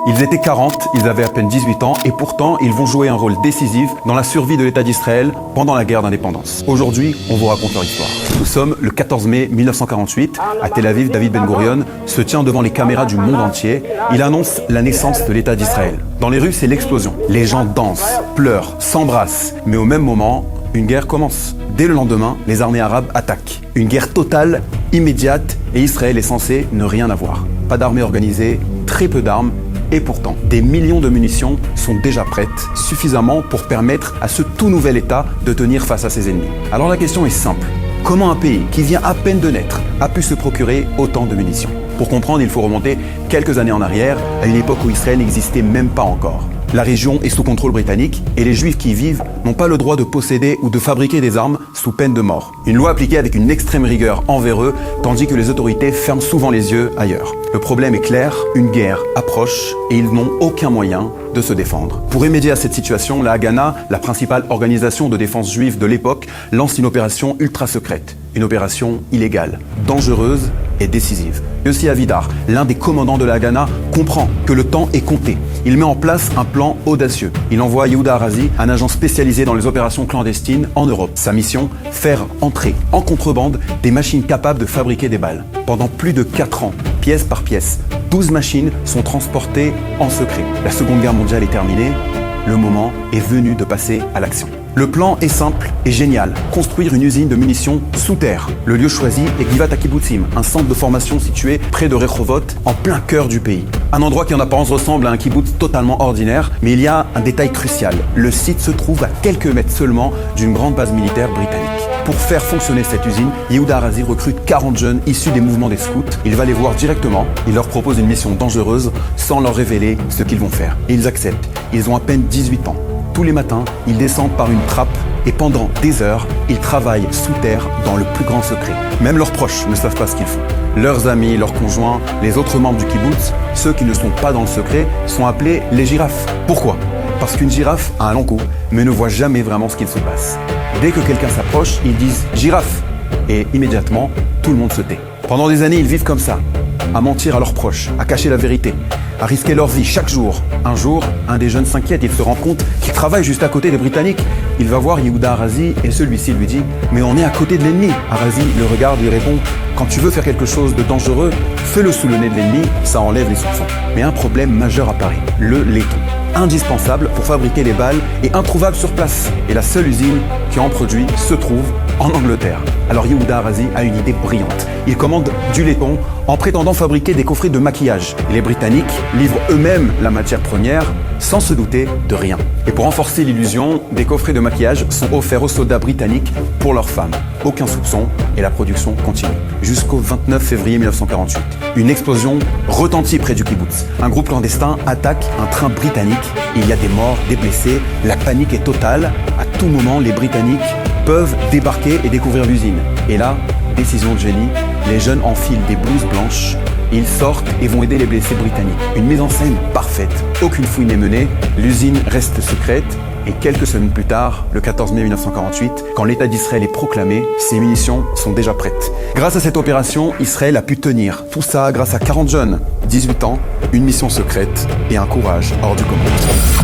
Ils étaient 40, ils avaient à peine 18 ans et pourtant ils vont jouer un rôle décisif dans la survie de l'État d'Israël pendant la guerre d'indépendance. Aujourd'hui, on vous raconte leur histoire. Nous sommes le 14 mai 1948. À Tel Aviv, David Ben Gourion se tient devant les caméras du monde entier. Il annonce la naissance de l'État d'Israël. Dans les rues, c'est l'explosion. Les gens dansent, pleurent, s'embrassent. Mais au même moment, une guerre commence. Dès le lendemain, les armées arabes attaquent. Une guerre totale, immédiate, et Israël est censé ne rien avoir. Pas d'armée organisée, très peu d'armes, et pourtant, des millions de munitions sont déjà prêtes, suffisamment pour permettre à ce tout nouvel État de tenir face à ses ennemis. Alors la question est simple. Comment un pays qui vient à peine de naître a pu se procurer autant de munitions? Pour comprendre, il faut remonter quelques années en arrière, à une époque où Israël n'existait même pas encore. La région est sous contrôle britannique et les Juifs qui y vivent n'ont pas le droit de posséder ou de fabriquer des armes sous peine de mort. Une loi appliquée avec une extrême rigueur envers eux, tandis que les autorités ferment souvent les yeux ailleurs. Le problème est clair, une guerre approche et ils n'ont aucun moyen de se défendre. Pour remédier à cette situation, la Haganah, la principale organisation de défense juive de l'époque, lance une opération ultra secrète. Une opération illégale, dangereuse et décisive. Yossi Avidar, l'un des commandants de la Haganah, comprend que le temps est compté. Il met en place un plan audacieux. Il envoie Yehuda Arazi, un agent spécialisé dans les opérations clandestines en Europe. Sa mission, faire entrer en contrebande des machines capables de fabriquer des balles. Pendant plus de 4 ans, pièce par pièce, 12 machines sont transportées en secret. La Seconde Guerre mondiale est terminée. Le moment est venu de passer à l'action. Le plan est simple et génial. Construire une usine de munitions sous terre. Le lieu choisi est Givat HaKibbutzim, un centre de formation situé près de Rehovot, en plein cœur du pays. Un endroit qui en apparence ressemble à un kibbutz totalement ordinaire, mais il y a un détail crucial. Le site se trouve à quelques mètres seulement d'une grande base militaire britannique. Pour faire fonctionner cette usine, Yehuda Arazi recrute 40 jeunes issus des mouvements des scouts. Il va les voir directement, il leur propose une mission dangereuse sans leur révéler ce qu'ils vont faire. Et ils acceptent. Ils ont à peine 18 ans. Tous les matins, ils descendent par une trappe et pendant des heures, ils travaillent sous terre dans le plus grand secret. Même leurs proches ne savent pas ce qu'ils font. Leurs amis, leurs conjoints, les autres membres du kibbutz, ceux qui ne sont pas dans le secret, sont appelés les girafes. Pourquoi? Parce qu'une girafe a un long cou, mais ne voit jamais vraiment ce qu'il se passe. Dès que quelqu'un s'approche, ils disent « girafe » et immédiatement, tout le monde se tait. Pendant des années, ils vivent comme ça, à mentir à leurs proches, à cacher la vérité, à risquer leur vie chaque jour. Un jour, un des jeunes s'inquiète, il se rend compte qu'il travaille juste à côté des Britanniques. Il va voir Yehuda Arazi et celui-ci lui dit « Mais on est à côté de l'ennemi !» Arazi le regarde et lui répond « Quand tu veux faire quelque chose de dangereux, fais-le sous le nez de l'ennemi, ça enlève les soupçons. » Mais un problème majeur apparaît, le laiton. Indispensable pour fabriquer les balles et introuvable sur place. Et la seule usine qui en produit se trouve en Angleterre. Alors Yehuda Arazi a une idée brillante. Il commande du laiton en prétendant fabriquer des coffrets de maquillage. Et les Britanniques livrent eux-mêmes la matière première sans se douter de rien. Et pour renforcer l'illusion, des coffrets de maquillage sont offerts aux soldats britanniques pour leurs femmes. Aucun soupçon et la production continue. Jusqu'au 29 février 1948. Une explosion retentit près du kibbutz. Un groupe clandestin attaque un train britannique. Il y a des morts, des blessés. La panique est totale. À tout moment, les Britanniques peuvent débarquer et découvrir l'usine. Et là, décision de génie, les jeunes enfilent des blouses blanches. Ils sortent et vont aider les blessés britanniques. Une mise en scène parfaite. Aucune fouille n'est menée. L'usine reste secrète. Et quelques semaines plus tard, le 14 mai 1948, quand l'État d'Israël est proclamé, ses munitions sont déjà prêtes. Grâce à cette opération, Israël a pu tenir. Tout ça grâce à 40 jeunes, 18 ans, une mission secrète et un courage hors du commun.